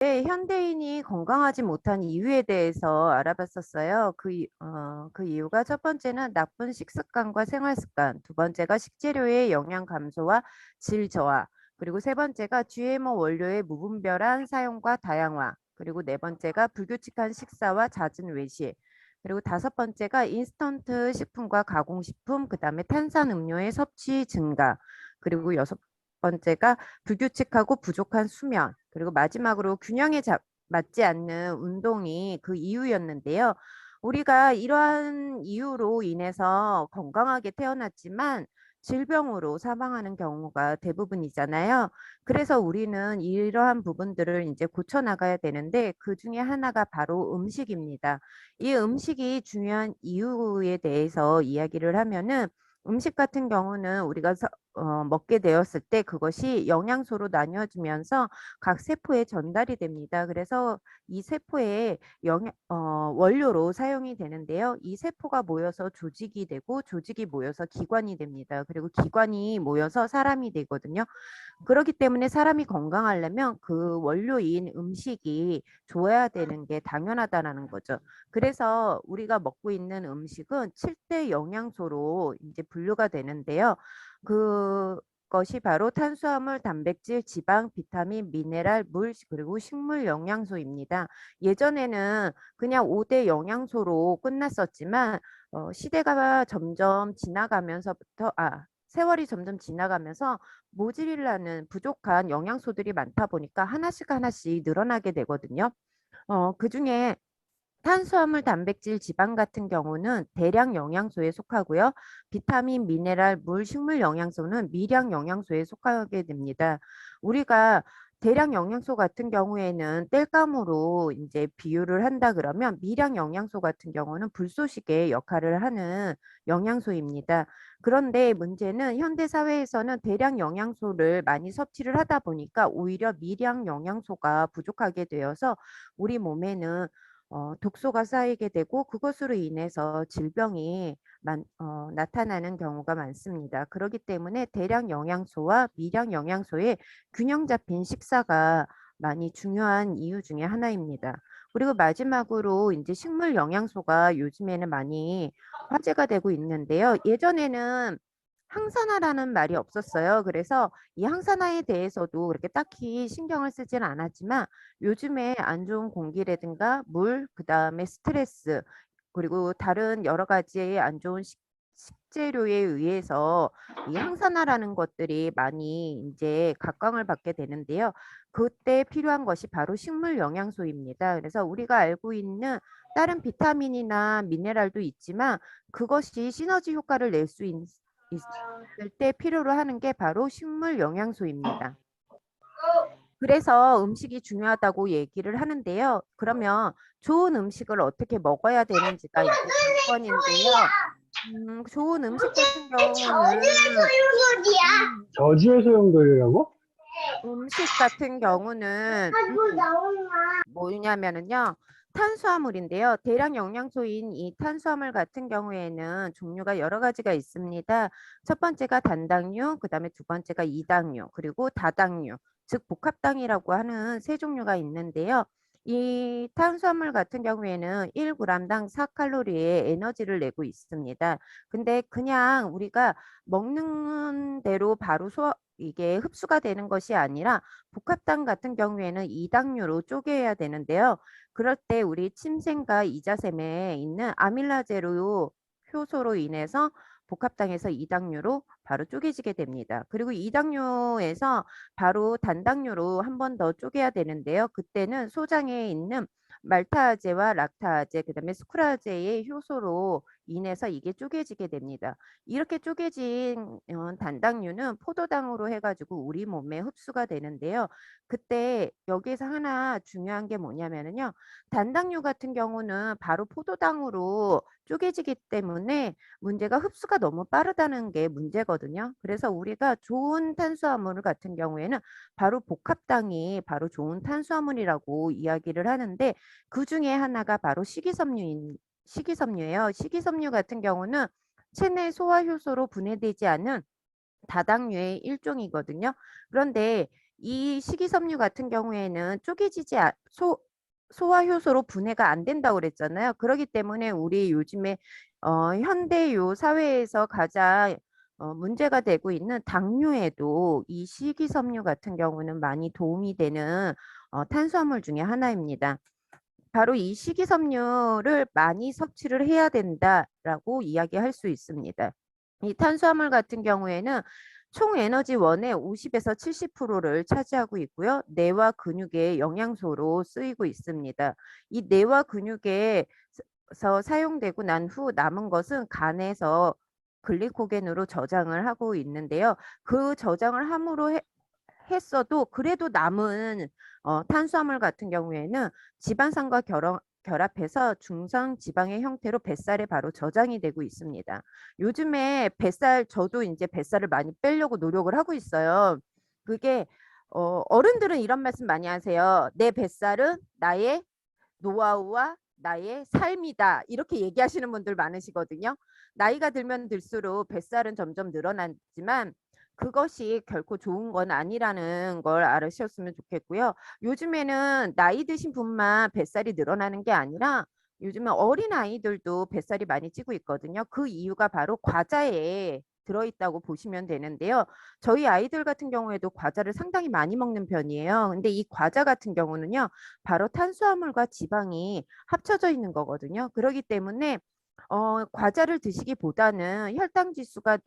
네, 현대인이 건강하지 못한 이유에 대해서 알아봤었어요. 그 이유가 첫 번째는 나쁜 식습관과 생활습관, 두 번째가 식재료의 영양 감소와 질 저하, 그리고 세 번째가 GMO 원료의 무분별한 사용과 다양화, 그리고 네 번째가 불규칙한 식사와 잦은 외식, 그리고 다섯 번째가 인스턴트 식품과 가공식품, 그다음에 탄산음료의 섭취 증가, 그리고 여섯 번째가 불규칙하고 부족한 수면, 그리고 마지막으로 맞지 않는 운동이 그 이유였는데요. 우리가 이러한 이유로 인해서 건강하게 태어났지만 질병으로 사망하는 경우가 대부분이잖아요. 그래서 우리는 이러한 부분들을 이제 고쳐 나가야 되는데 그 중에 하나가 바로 음식입니다. 이 음식이 중요한 이유에 대해서 이야기를 하면은 음식 같은 경우는 우리가 먹게 되었을 때 그것이 영양소로 나뉘어지면서 각 세포에 전달이 됩니다. 그래서 이 세포에 원료로 사용이 되는데요. 이 세포가 모여서 조직이 되고 조직이 모여서 기관이 됩니다. 그리고 기관이 모여서 사람이 되거든요. 그렇기 때문에 사람이 건강하려면 그 원료인 음식이 좋아야 되는 게 당연하다라는 거죠. 그래서 우리가 먹고 있는 음식은 7대 영양소로 이제 분류가 되는데요. 그것이 바로 탄수화물, 단백질, 지방, 비타민, 미네랄, 물, 그리고 식물 영양소입니다. 예전에는 그냥 5대 영양소로 끝났었지만 시대가 점점 지나가면서부터 세월이 점점 지나가면서 모질라는 부족한 영양소들이 많다 보니까 하나씩 하나씩 늘어나게 되거든요. 그중에 탄수화물, 단백질, 지방 같은 경우는 대량 영양소에 속하고요. 비타민, 미네랄, 물, 식물 영양소는 미량 영양소에 속하게 됩니다. 우리가 대량 영양소 같은 경우에는 땔감으로 이제 비유를 한다 그러면 미량 영양소 같은 경우는 불쏘시개 역할을 하는 영양소입니다. 그런데 문제는 현대 사회에서는 대량 영양소를 많이 섭취를 하다 보니까 오히려 미량 영양소가 부족하게 되어서 우리 몸에는 독소가 쌓이게 되고 그것으로 인해서 질병이 나타나는 경우가 많습니다. 그렇기 때문에 대량 영양소와 미량 영양소의 균형 잡힌 식사가 많이 중요한 이유 중에 하나입니다. 그리고 마지막으로 이제 식물 영양소가 요즘에는 많이 화제가 되고 있는데요. 예전에는 항산화라는 말이 없었어요. 그래서 이 항산화에 대해서도 그렇게 딱히 신경을 쓰지는 않았지만 요즘에 안 좋은 공기라든가 물, 그다음에 스트레스, 그리고 다른 여러 가지의 안 좋은 식재료에 의해서 이 항산화라는 것들이 많이 이제 각광을 받게 되는데요. 그때 필요한 것이 바로 식물 영양소입니다. 그래서 우리가 알고 있는 다른 비타민이나 미네랄도 있지만 그것이 시너지 효과를 낼 수 있을 때 필요로 하는 게 바로 식물 영양소입니다. 그래서 음식이 중요하다고 얘기를 하는데요. 그러면 좋은 음식을 어떻게 먹어야 되는지가 이제 관건인데요. 좋은 음식 같은 경우는 저지의 소용돌이라고? 음식 같은 경우는 뭐냐면은요. 탄수화물인데요. 대량 영양소인 이 탄수화물 같은 경우에는 종류가 여러 가지가 있습니다. 첫 번째가 단당류, 그다음에 두 번째가 이당류, 그리고 다당류, 즉 복합당이라고 하는 세 종류가 있는데요. 이 탄수화물 같은 경우에는 1g당 4칼로리의 에너지를 내고 있습니다. 근데 그냥 우리가 먹는 대로 바로 이게 흡수가 되는 것이 아니라 복합당 같은 경우에는 이당류로 쪼개야 되는데요. 그럴 때 우리 침샘과 이자샘에 있는 아밀라제로 효소로 인해서 복합당에서 이당류로 바로 쪼개지게 됩니다. 그리고 이당류에서 바로 단당류로 한 번 더 쪼개야 되는데요. 그때는 소장에 있는 말타아제와 락타아제, 그다음에 스쿠라제의 효소로 인해서 이게 쪼개지게 됩니다. 이렇게 쪼개진 단당류는 포도당으로 해가지고 우리 몸에 흡수가 되는데요. 그때 여기에서 하나 중요한 게 뭐냐면요. 단당류 같은 경우는 바로 포도당으로 쪼개지기 때문에 문제가 흡수가 너무 빠르다는 게 문제거든요. 그래서 우리가 좋은 탄수화물 같은 경우에는 바로 복합당이 바로 좋은 탄수화물이라고 이야기를 하는데 그 중에 하나가 바로 식이섬유예요. 식이섬유 같은 경우는 체내 소화 효소로 분해되지 않은 다당류의 일종이거든요. 그런데 이 식이섬유 같은 경우에는 쪼개지지 소화 효소로 분해가 안 된다고 그랬잖아요. 그렇기 때문에 우리 요즘에 현대 요 사회에서 가장 문제가 되고 있는 당뇨에도 이 식이섬유 같은 경우는 많이 도움이 되는 탄수화물 중에 하나입니다. 바로 이 식이섬유를 많이 섭취를 해야 된다라고 이야기할 수 있습니다. 이 탄수화물 같은 경우에는 총 에너지원의 50에서 70%를 차지하고 있고요. 뇌와 근육의 영양소로 쓰이고 있습니다. 이 뇌와 근육에서 사용되고 난 후 남은 것은 간에서 글리코겐으로 저장을 하고 있는데요. 그 저장을 했어도 그래도 남은 탄수화물 같은 경우에는 지방산과 결합해서 중성 지방의 형태로 뱃살에 바로 저장이 되고 있습니다. 요즘에 뱃살 저도 이제 뱃살을 많이 빼려고 노력을 하고 있어요. 그게 어른들은 이런 말씀 많이 하세요. 내 뱃살은 나의 노하우와 나의 삶이다. 이렇게 얘기하시는 분들 많으시거든요. 나이가 들면 들수록 뱃살은 점점 늘어나지만 그것이 결코 좋은 건 아니라는 걸 알으셨으면 좋겠고요. 요즘에는 나이 드신 분만 뱃살이 늘어나는 게 아니라 요즘에 어린 아이들도 뱃살이 많이 찌고 있거든요. 그 이유가 바로 과자에 들어있다고 보시면 되는데요. 저희 아이들 같은 경우에도 과자를 상당히 많이 먹는 편이에요. 근데 이 과자 같은 경우는요. 바로 탄수화물과 지방이 합쳐져 있는 거거든요. 그렇기 때문에 과자를 드시기보다는 혈당 지수가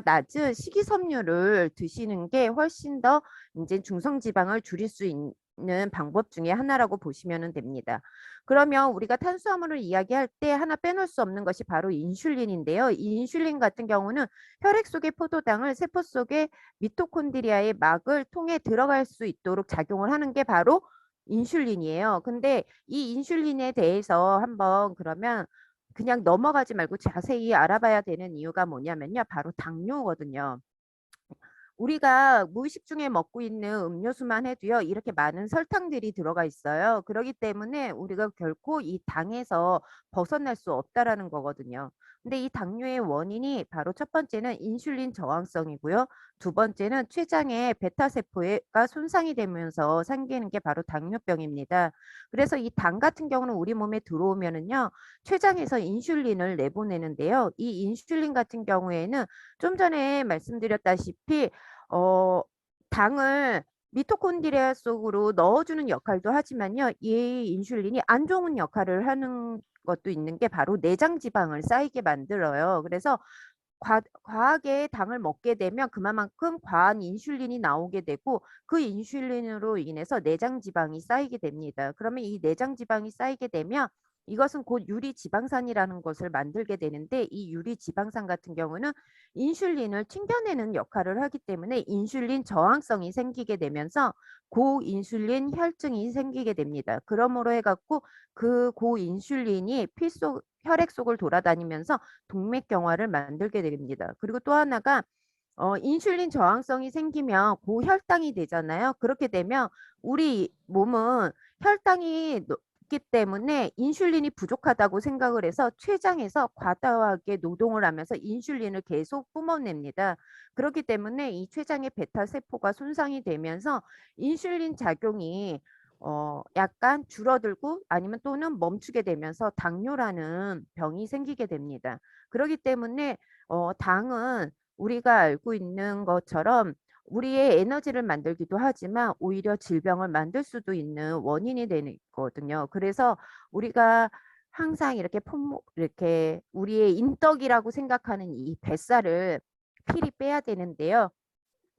낮은 식이섬유를 드시는 게 훨씬 더 이제 중성지방을 줄일 수 있는 방법 중에 하나라고 보시면 됩니다. 그러면 우리가 탄수화물을 이야기할 때 하나 빼놓을 수 없는 것이 바로 인슐린인데요. 이 인슐린 같은 경우는 혈액 속의 포도당을 세포 속의 미토콘드리아의 막을 통해 들어갈 수 있도록 작용을 하는 게 바로 인슐린이에요. 근데 이 인슐린에 대해서 한번 그러면 그냥 넘어가지 말고 자세히 알아봐야 되는 이유가 뭐냐면요. 바로 당뇨거든요. 우리가 무의식 중에 먹고 있는 음료수만 해도요, 이렇게 많은 설탕들이 들어가 있어요. 그렇기 때문에 우리가 결코 이 당에서 벗어날 수 없다라는 거거든요. 근데 이 당뇨의 원인이 바로 첫 번째는 인슐린 저항성이고요. 두 번째는 췌장의 베타세포가 손상이 되면서 생기는 게 바로 당뇨병입니다. 그래서 이 당 같은 경우는 우리 몸에 들어오면은요, 췌장에서 인슐린을 내보내는데요. 이 인슐린 같은 경우에는 좀 전에 말씀드렸다시피 어, 당을 미토콘드리아 속으로 넣어주는 역할도 하지만요. 이 인슐린이 안 좋은 역할을 하는 것도 있는 게 바로 내장 지방을 쌓이게 만들어요. 그래서 과하게 당을 먹게 되면 그만큼 과한 인슐린이 나오게 되고 그 인슐린으로 인해서 내장 지방이 쌓이게 됩니다. 그러면 이 내장 지방이 쌓이게 되면 이것은 곧 유리 지방산이라는 것을 만들게 되는데 이 유리 지방산 같은 경우는 인슐린을 튕겨내는 역할을 하기 때문에 인슐린 저항성이 생기게 되면서 고인슐린 혈증이 생기게 됩니다. 그러므로 해갖고 그 고인슐린이 혈액 속을 돌아다니면서 동맥경화를 만들게 됩니다. 그리고 또 하나가 인슐린 저항성이 생기면 고혈당이 되잖아요. 그렇게 되면 우리 몸은 혈당이 높기 때문에 인슐린이 부족하다고 생각을 해서 췌장에서 과다하게 노동을 하면서 인슐린을 계속 뿜어냅니다. 그렇기 때문에 이 췌장의 베타 세포가 손상이 되면서 인슐린 작용이 약간 줄어들고 아니면 또는 멈추게 되면서 당뇨라는 병이 생기게 됩니다. 그렇기 때문에 당은 우리가 알고 있는 것처럼 우리의 에너지를 만들기도 하지만 오히려 질병을 만들 수도 있는 원인이 되거든요. 그래서 우리가 항상 이렇게 우리의 인덕이라고 생각하는 이 뱃살을 필히 빼야 되는데요.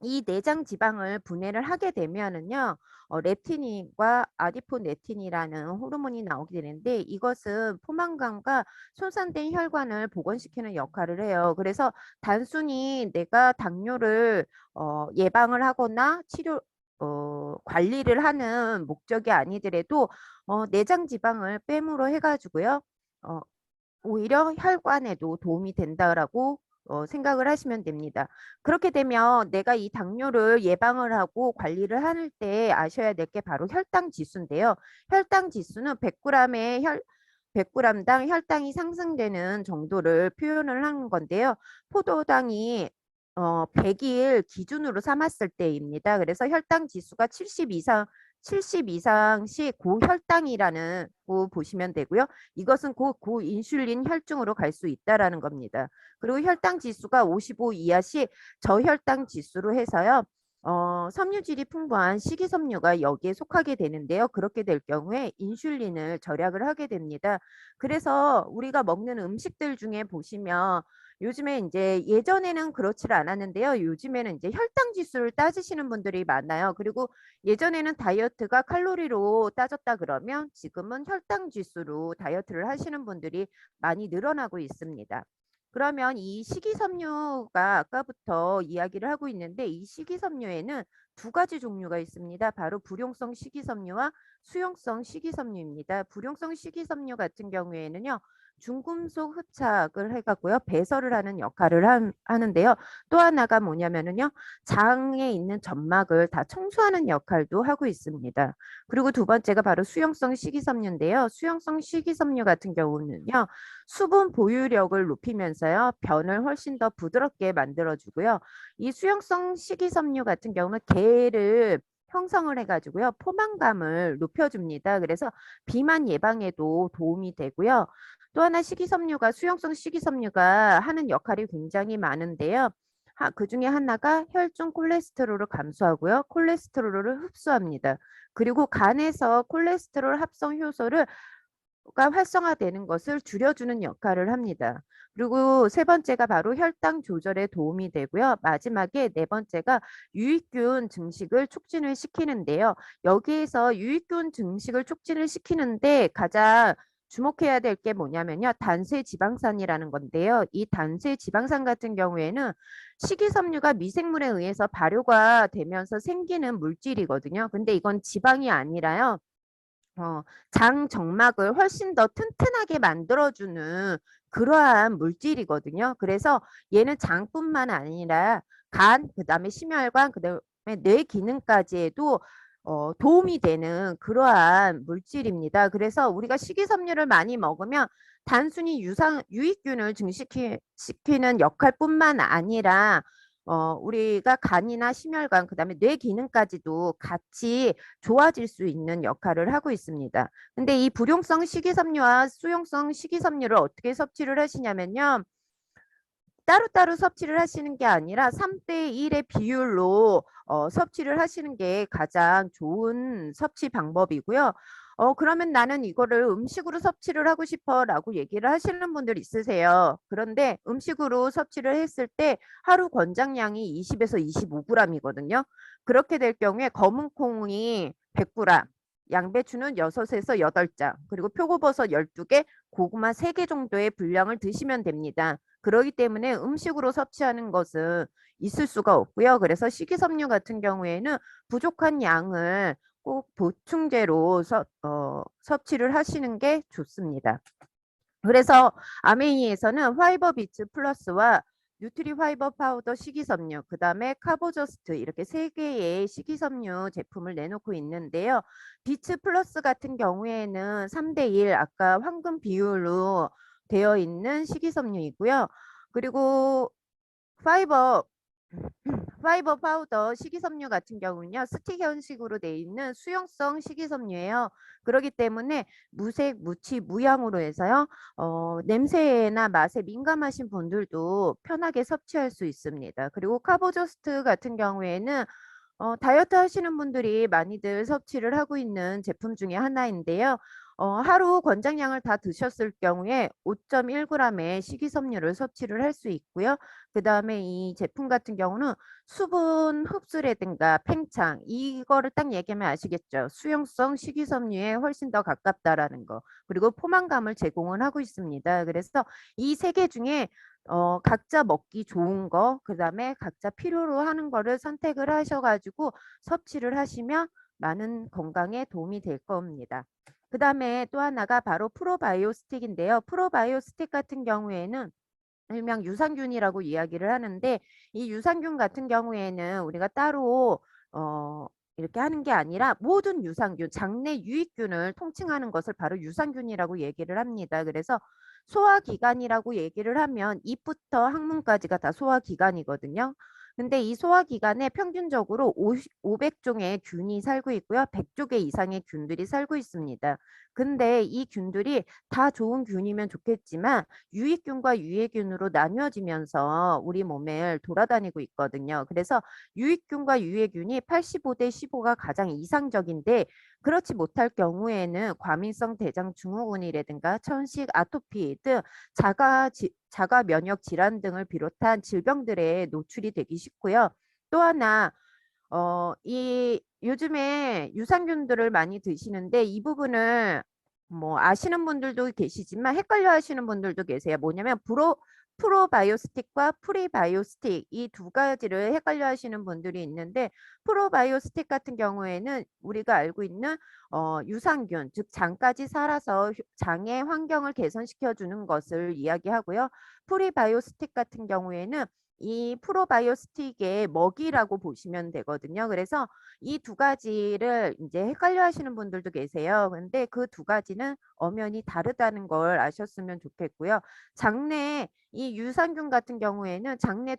이 내장 지방을 분해를 하게 되면은요, 렙틴과 아디포네틴이라는 호르몬이 나오게 되는데 이것은 포만감과 손상된 혈관을 복원시키는 역할을 해요. 그래서 단순히 내가 당뇨를 예방을 하거나 관리를 하는 목적이 아니더라도 내장 지방을 뺨으로 해가지고요, 어, 오히려 혈관에도 도움이 된다라고 생각을 하시면 됩니다. 그렇게 되면 내가 이 당뇨를 예방을 하고 관리를 할 때 아셔야 될 게 바로 혈당 지수인데요. 혈당 지수는 100g당 혈당이 상승되는 정도를 표현을 하는 건데요. 포도당이 100일 기준으로 삼았을 때입니다. 그래서 혈당 지수가 70 이상씩 고혈당이라는 거 보시면 되고요. 이것은 고인슐린 혈증으로 갈 수 있다라는 겁니다. 그리고 혈당 지수가 55 이하시 저혈당 지수로 해서요. 섬유질이 풍부한 식이섬유가 여기에 속하게 되는데요. 그렇게 될 경우에 인슐린을 절약을 하게 됩니다. 그래서 우리가 먹는 음식들 중에 보시면 요즘에 이제 예전에는 그렇지 않았는데요. 요즘에는 이제 혈당 지수를 따지시는 분들이 많아요. 그리고 예전에는 다이어트가 칼로리로 따졌다 그러면 지금은 혈당 지수로 다이어트를 하시는 분들이 많이 늘어나고 있습니다. 그러면 이 식이섬유가 아까부터 이야기를 하고 있는데 이 식이섬유에는 두 가지 종류가 있습니다. 바로 불용성 식이섬유와 수용성 식이섬유입니다. 불용성 식이섬유 같은 경우에는요. 중금속 흡착을 해갖고요. 배설을 하는 역할을 하는데요. 또 하나가 뭐냐면은요. 장에 있는 점막을 다 청소하는 역할도 하고 있습니다. 그리고 두 번째가 바로 수용성 식이섬유인데요. 수용성 식이섬유 같은 경우는요. 수분 보유력을 높이면서요. 변을 훨씬 더 부드럽게 만들어주고요. 이 수용성 식이섬유 같은 경우는 개를 형성을 해가지고요. 포만감을 높여줍니다. 그래서 비만 예방에도 도움이 되고요. 또 하나 식이섬유가 수용성 식이섬유가 하는 역할이 굉장히 많은데요. 그 중에 하나가 혈중 콜레스테롤을 감소하고요. 콜레스테롤을 흡수합니다. 그리고 간에서 콜레스테롤 합성 효소를 가 활성화되는 것을 줄여주는 역할을 합니다. 그리고 세 번째가 바로 혈당 조절에 도움이 되고요. 마지막에 네 번째가 유익균 증식을 촉진을 시키는데요. 여기에서 유익균 증식을 촉진을 시키는데 가장 주목해야 될 게 뭐냐면요. 단세 지방산이라는 건데요. 이 단세 지방산 같은 경우에는 식이섬유가 미생물에 의해서 발효가 되면서 생기는 물질이거든요. 근데 이건 지방이 아니라요. 장 정막을 훨씬 더 튼튼하게 만들어주는 그러한 물질이거든요. 그래서 얘는 장뿐만 아니라 간, 그다음에 심혈관, 그다음에 뇌 기능까지에도 도움이 되는 그러한 물질입니다. 그래서 우리가 식이섬유를 많이 먹으면 단순히 유익균을 증식시키는 역할뿐만 아니라 우리가 간이나 심혈관, 그다음에 뇌 기능까지도 같이 좋아질 수 있는 역할을 하고 있습니다. 근데 이 불용성 식이섬유와 수용성 식이섬유를 어떻게 섭취를 하시냐면요. 따로따로 섭취를 하시는 게 아니라 3대 1의 비율로 섭취를 하시는 게 가장 좋은 섭취 방법이고요. 그러면 나는 이거를 음식으로 섭취를 하고 싶어 라고 얘기를 하시는 분들 있으세요. 그런데 음식으로 섭취를 했을 때 하루 권장량이 20에서 25g이거든요. 그렇게 될 경우에 검은 콩이 100g, 양배추는 6에서 8장, 그리고 표고버섯 12개, 고구마 3개 정도의 분량을 드시면 됩니다. 그렇기 때문에 음식으로 섭취하는 것은 있을 수가 없고요. 그래서 식이섬유 같은 경우에는 부족한 양을 꼭 보충제로 섭취를 하시는 게 좋습니다. 그래서 아메이에서는 화이버 비츠 플러스와 뉴트리 화이버 파우더 식이섬유, 그 다음에 카보저스트 이렇게 세 개의 식이섬유 제품을 내놓고 있는데요. 비츠 플러스 같은 경우에는 3대1 아까 황금 비율로 되어 있는 식이섬유이고요. 그리고 파이버 파이버 파우더 식이섬유 같은 경우는요. 스틱 형식으로 되어 있는 수용성 식이섬유예요. 그렇기 때문에 무색, 무치, 무향으로 해서요. 냄새나 맛에 민감하신 분들도 편하게 섭취할 수 있습니다. 그리고 카보저스트 같은 경우에는 다이어트 하시는 분들이 많이들 섭취를 하고 있는 제품 중에 하나인데요. 하루 권장량을 다 드셨을 경우에 5.1g의 식이섬유를 섭취를 할 수 있고요. 그 다음에 이 제품 같은 경우는 수분 흡수라든가 팽창 이거를 딱 얘기하면 아시겠죠. 수용성 식이섬유에 훨씬 더 가깝다라는 거. 그리고 포만감을 제공을 하고 있습니다. 그래서 이 세 개 중에 각자 먹기 좋은 거, 그 다음에 각자 필요로 하는 거를 선택을 하셔가지고 섭취를 하시면 많은 건강에 도움이 될 겁니다. 그 다음에 또 하나가 바로 프로바이오 스틱인데요. 프로바이오 스틱 같은 경우에는 일명 유산균이라고 이야기를 하는데 이 유산균 같은 경우에는 우리가 따로 이렇게 하는 게 아니라 모든 유산균, 장내 유익균을 통칭하는 것을 바로 유산균이라고 얘기를 합니다. 그래서 소화기관이라고 얘기를 하면 입부터 항문까지가 다 소화기관이거든요. 근데 이 소화기관에 평균적으로 500종의 균이 살고 있고요. 100종 이상의 균들이 살고 있습니다. 근데 이 균들이 다 좋은 균이면 좋겠지만 유익균과 유해균으로 나뉘어지면서 우리 몸을 돌아다니고 있거든요. 그래서 유익균과 유해균이 85대 15가 가장 이상적인데 그렇지 못할 경우에는 과민성 대장 증후군이라든가 천식, 아토피 등 자가 면역 질환 등을 비롯한 질병들에 노출이 되기 쉽고요. 또 하나 이 요즘에 유산균들을 많이 드시는데 이 부분을 뭐 아시는 분들도 계시지만 헷갈려 하시는 분들도 계세요. 뭐냐면 프로바이오스틱과 프리바이오스틱 이 두 가지를 헷갈려 하시는 분들이 있는데 프로바이오스틱 같은 경우에는 우리가 알고 있는 유산균, 즉 장까지 살아서 장의 환경을 개선시켜 주는 것을 이야기하고요. 프리바이오스틱 같은 경우에는 이 프로바이오스틱의 먹이라고 보시면 되거든요. 그래서 이 두 가지를 이제 헷갈려 하시는 분들도 계세요. 근데 그 두 가지는 엄연히 다르다는 걸 아셨으면 좋겠고요. 장내 이 유산균 같은 경우에는 장내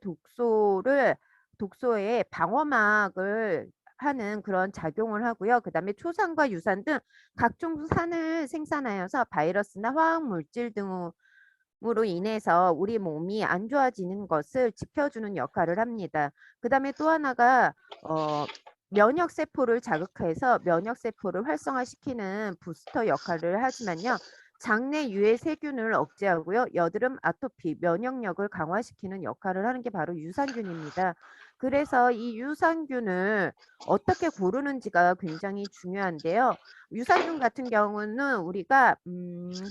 독소의 방어막을 하는 그런 작용을 하고요. 그다음에 초산과 유산 등 각종 산을 생산하여서 바이러스나 화학 물질 등으로 인해서 우리 몸이 안 좋아지는 것을 지켜주는 역할을 합니다. 그다음에 또 하나가 면역 세포를 자극해서 면역 세포를 활성화시키는 부스터 역할을 하지만요. 장내 유해 세균을 억제하고요. 여드름, 아토피, 면역력을 강화시키는 역할을 하는 게 바로 유산균입니다. 그래서 이 유산균을 어떻게 고르는지가 굉장히 중요한데요. 유산균 같은 경우는 우리가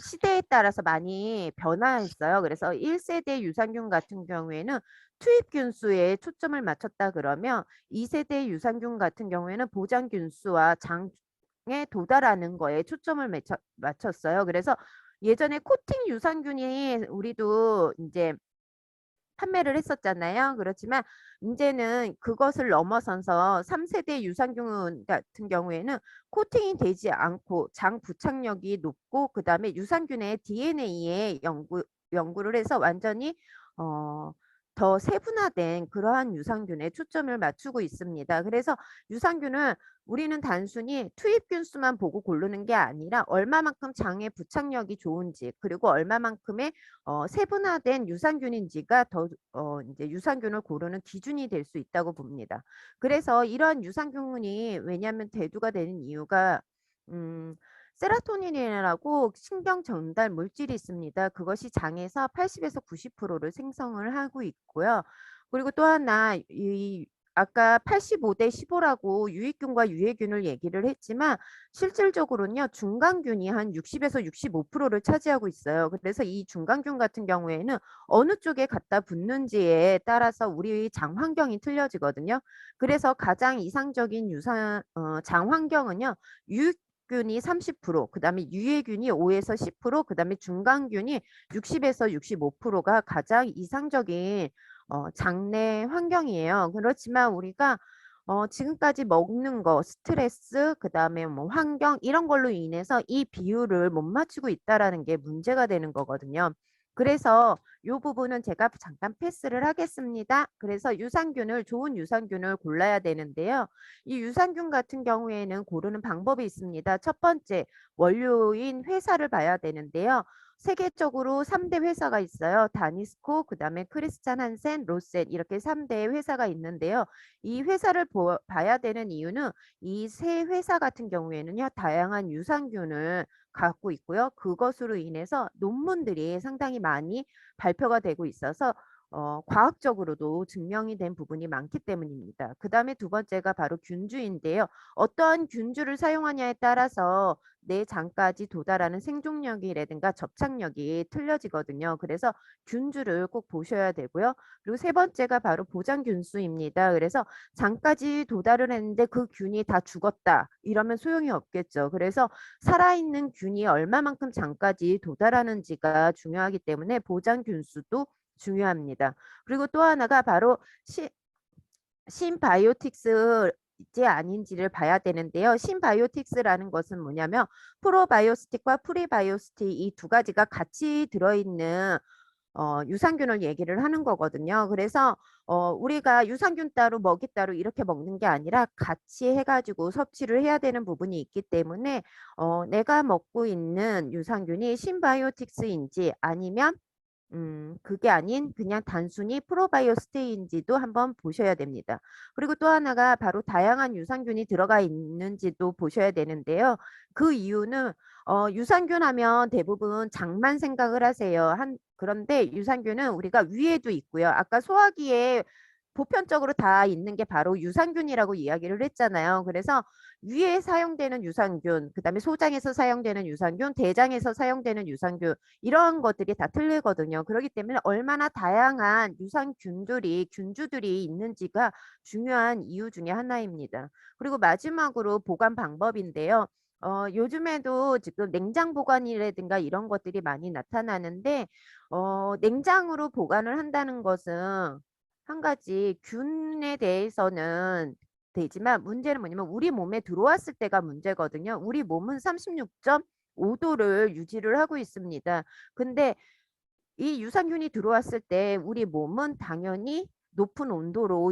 시대에 따라서 많이 변화했어요. 그래서 1세대 유산균 같은 경우에는 투입균 수에 초점을 맞췄다 그러면 2세대 유산균 같은 경우에는 보장균 수와 장에 도달하는 거에 초점을 맞췄어요. 그래서 예전에 코팅 유산균이 우리도 이제 판매를 했었잖아요. 그렇지만 이제는 그것을 넘어서서 3세대 유산균 같은 경우에는 코팅이 되지 않고 장 부착력이 높고 그다음에 유산균의 DNA에 연구를 해서 완전히 더 세분화된 그러한 유산균에 초점을 맞추고 있습니다. 그래서 유산균은 우리는 단순히 투입균 수만 보고 고르는 게 아니라 얼마만큼 장에 부착력이 좋은지 그리고 얼마만큼의 세분화된 유산균인지가 더 이제 유산균을 고르는 기준이 될 수 있다고 봅니다. 그래서 이러한 유산균이 왜냐하면 대두가 되는 이유가 세라토닌이라고 신경 전달 물질이 있습니다. 그것이 장에서 80에서 90%를 생성을 하고 있고요. 그리고 또 하나 아까 85대 15라고 유익균과 유해균을 얘기를 했지만 실질적으로는요. 중간균이 한 60에서 65%를 차지하고 있어요. 그래서 이 중간균 같은 경우에는 어느 쪽에 갖다 붙는지에 따라서 우리 장 환경이 틀려지거든요. 그래서 가장 이상적인 장 환경은요. 유익균이 30%, 그다음에 유해균이 5에서 10%, 그다음에 중간균이 60에서 65%가 가장 이상적인 장내 환경이에요. 그렇지만 우리가 지금까지 먹는 거, 스트레스, 그다음에 뭐 환경 이런 걸로 인해서 이 비율을 못 맞추고 있다라는 게 문제가 되는 거거든요. 그래서 이 부분은 제가 잠깐 패스를 하겠습니다. 그래서 좋은 유산균을 골라야 되는데요. 이 유산균 같은 경우에는 고르는 방법이 있습니다. 첫 번째, 원료인 회사를 봐야 되는데요. 세계적으로 3대 회사가 있어요. 다니스코, 그다음에 크리스찬 한센, 로센 이렇게 3대 회사가 있는데요. 이 회사를 봐야 되는 이유는 이 세 회사 같은 경우에는요. 다양한 유산균을 갖고 있고요. 그것으로 인해서 논문들이 상당히 많이 발표가 되고 있어서 과학적으로도 증명이 된 부분이 많기 때문입니다. 그 다음에 두 번째가 바로 균주인데요. 어떠한 균주를 사용하냐에 따라서 내 장까지 도달하는 생존력이라든가 접착력이 틀려지거든요. 그래서 균주를 꼭 보셔야 되고요. 그리고 세 번째가 바로 보장균수입니다. 그래서 장까지 도달을 했는데 그 균이 다 죽었다. 이러면 소용이 없겠죠. 그래서 살아있는 균이 얼마만큼 장까지 도달하는지가 중요하기 때문에 보장균수도 중요합니다. 그리고 또 하나가 바로 신바이오틱스 인지 아닌지를 봐야 되는데요. 신바이오틱스라는 것은 뭐냐면 프로바이오스틱과 프리바이오스틱 이 두 가지가 같이 들어있는 유산균을 얘기를 하는 거거든요. 그래서 우리가 유산균 따로 먹이 따로 이렇게 먹는 게 아니라 같이 해가지고 섭취를 해야 되는 부분이 있기 때문에 내가 먹고 있는 유산균이 신바이오틱스인지 아니면 그게 아닌 그냥 단순히 프로바이오스테인지도 한번 보셔야 됩니다. 그리고 또 하나가 바로 다양한 유산균이 들어가 있는지도 보셔야 되는데요. 그 이유는 유산균 하면 대부분 장만 생각을 하세요. 그런데 유산균은 우리가 위에도 있고요. 아까 소화기에 보편적으로 다 있는 게 바로 유산균이라고 이야기를 했잖아요. 그래서 위에 사용되는 유산균, 그다음에 소장에서 사용되는 유산균, 대장에서 사용되는 유산균 이런 것들이 다 틀리거든요. 그렇기 때문에 얼마나 다양한 유산균들이 균주들이 있는지가 중요한 이유 중에 하나입니다. 그리고 마지막으로 보관 방법인데요. 요즘에도 지금 냉장 보관이라든가 이런 것들이 많이 나타나는데 냉장으로 보관을 한다는 것은 한 가지 균에 대해서는 되지만 문제는 뭐냐면 우리 몸에 들어왔을 때가 문제거든요. 우리 몸은 36.5도를 유지를 하고 있습니다. 근데 이 유산균이 들어왔을 때 우리 몸은 당연히 높은 온도로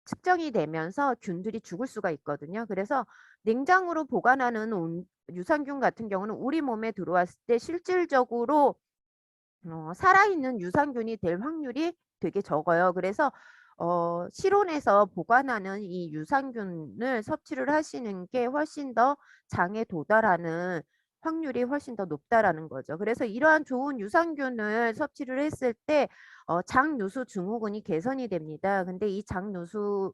측정이 되면서 균들이 죽을 수가 있거든요. 그래서 냉장으로 보관하는 유산균 같은 경우는 우리 몸에 들어왔을 때 실질적으로 살아있는 유산균이 될 확률이 되게 적어요. 그래서 실온에서 보관하는 이 유산균을 섭취를 하시는 게 훨씬 더 장에 도달하는 확률이 훨씬 더 높다라는 거죠. 그래서 이러한 좋은 유산균을 섭취를 했을 때 장누수 증후군이 개선이 됩니다. 근데 이 장누수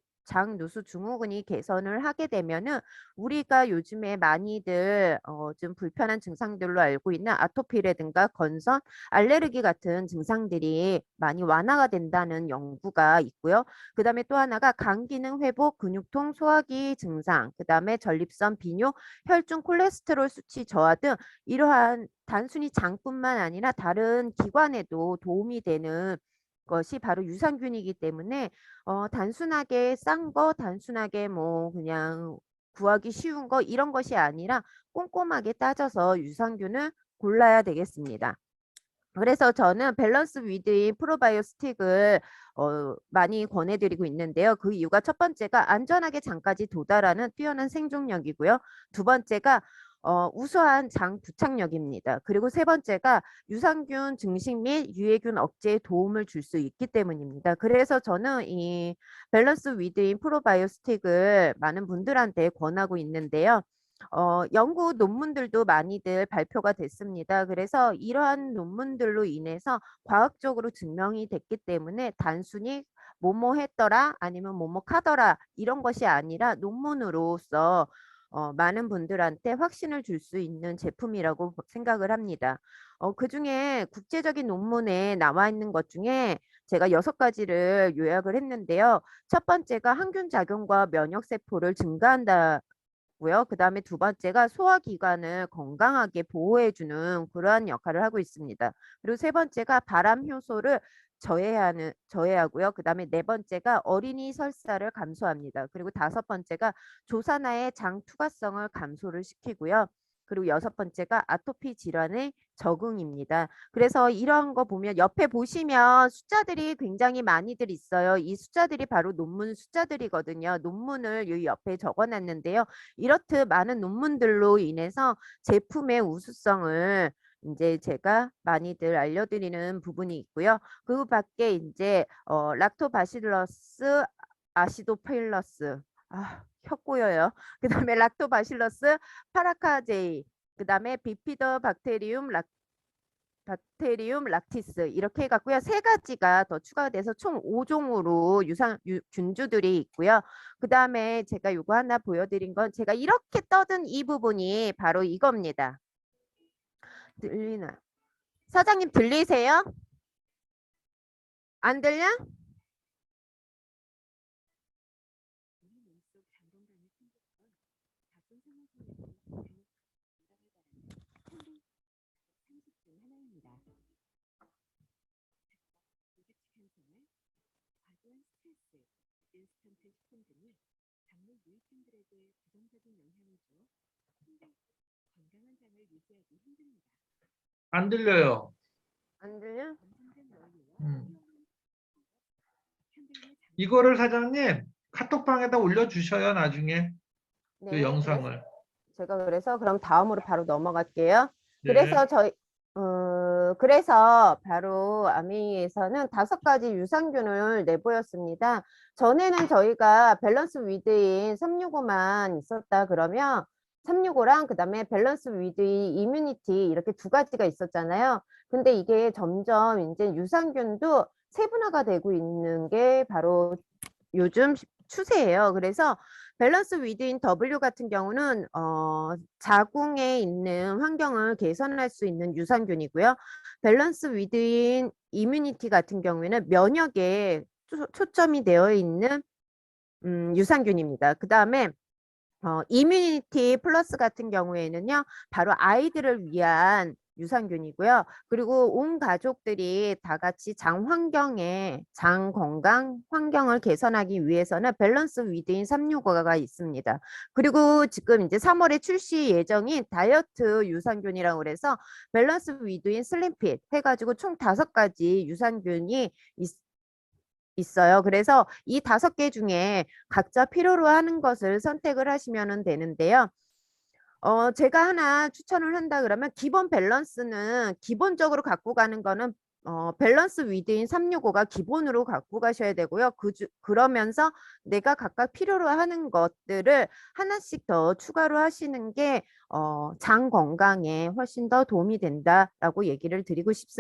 증후군이 개선을 하게 되면은 우리가 요즘에 많이들 좀 불편한 증상들로 알고 있는 아토피라든가 건선, 알레르기 같은 증상들이 많이 완화가 된다는 연구가 있고요. 그 다음에 또 하나가 간 기능 회복, 근육통, 소화기 증상, 그 다음에 전립선, 비뇨, 혈중 콜레스테롤 수치 저하 등 이러한 단순히 장뿐만 아니라 다른 기관에도 도움이 되는 것이 바로 유산균이기 때문에 단순하게 싼 거, 단순하게 뭐 그냥 구하기 쉬운 거 이런 것이 아니라 꼼꼼하게 따져서 유산균을 골라야 되겠습니다. 그래서 저는 밸런스 위드인 프로바이오스틱을 많이 권해드리고 있는데요. 그 이유가 첫 번째가 안전하게 장까지 도달하는 뛰어난 생존력이고요. 두 번째가 우수한 장 부착력입니다. 그리고 세 번째가 유산균 증식 및 유해균 억제에 도움을 줄 수 있기 때문입니다. 그래서 저는 이 밸런스 위드인 프로바이오스틱을 많은 분들한테 권하고 있는데요. 연구 논문들도 많이들 발표가 됐습니다. 그래서 이러한 논문들로 인해서 과학적으로 증명이 됐기 때문에 단순히 뭐뭐 했더라 아니면 뭐뭐 하더라 이런 것이 아니라 논문으로서 많은 분들한테 확신을 줄 수 있는 제품이라고 생각을 합니다. 그중에 국제적인 논문에 나와 있는 것 중에 제가 6가지를 요약을 했는데요. 첫 번째가 항균 작용과 면역 세포를 증가한다. 고요. 그다음에 두 번째가 소화기관을 건강하게 보호해주는 그러한 역할을 하고 있습니다. 그리고 세 번째가 발암 효소를 저해하고요. 그다음에 네 번째가 어린이 설사를 감소합니다. 그리고 다섯 번째가 조산화의 장 투과성을 감소를 시키고요. 그리고 여섯 번째가 아토피 질환의 적응입니다. 그래서 이런 거 보면 옆에 보시면 숫자들이 굉장히 많이들 있어요. 이 숫자들이 바로 논문 숫자들이거든요. 논문을 이 옆에 적어놨는데요. 이렇듯 많은 논문들로 인해서 제품의 우수성을 이제 제가 많이들 알려드리는 부분이 있고요. 그 밖에 이제 락토바실러스 아시도필러스 혀 꼬여요. 그 다음에 락토바실러스 파라카제이 그 다음에 비피더 박테리움 락티스 이렇게 해갖고요. 3가지가 더 추가가 돼서 총 5종으로 균주들이 있고요. 그 다음에 제가 이거 하나 보여드린 건 제가 이렇게 떠든 이 부분이 바로 이겁니다. 들리나? 사장님 들리세요? 안 들려? 안 들려요. 안 들려? 음. 이거를 사장님 카톡방에다 올려주셔요, 나중에 그 네, 영상을. 제가 그래서 그럼 다음으로 바로 넘어갈게요. 네. 그래서 바로 아미에서는 5가지 유산균을 내보였습니다. 전에는 저희가 밸런스 위드인 365만 있었다 그러면 365랑 그다음에 밸런스 위드인 이뮤니티 이렇게 2가지가 있었잖아요. 근데 이게 점점 이제 유산균도 세분화가 되고 있는 게 바로 요즘 추세예요. 그래서 밸런스 위드인 W 같은 경우는 자궁에 있는 환경을 개선할 수 있는 유산균이고요. 밸런스 위드인 이뮤니티 같은 경우에는 면역에 초점이 되어 있는 유산균입니다. 그 다음에 이뮤니티 플러스 같은 경우에는요, 바로 아이들을 위한 유산균이고요. 그리고 온 가족들이 다 같이 장 건강 환경을 개선하기 위해서는 밸런스 위드인 365가 있습니다. 그리고 지금 이제 3월에 출시 예정인 다이어트 유산균이라고 그래서 밸런스 위드인 슬림핏 해가지고 총 5가지 유산균이 있어요. 그래서 이 5개 중에 각자 필요로 하는 것을 선택을 하시면 되는데요. 제가 하나 추천을 한다 그러면 기본 밸런스는 기본적으로 갖고 가는 거는 밸런스 위드인 365가 기본으로 갖고 가셔야 되고요. 그러면서 내가 각각 필요로 하는 것들을 하나씩 더 추가로 하시는 게 장 건강에 훨씬 더 도움이 된다라고 얘기를 드리고 싶습니다.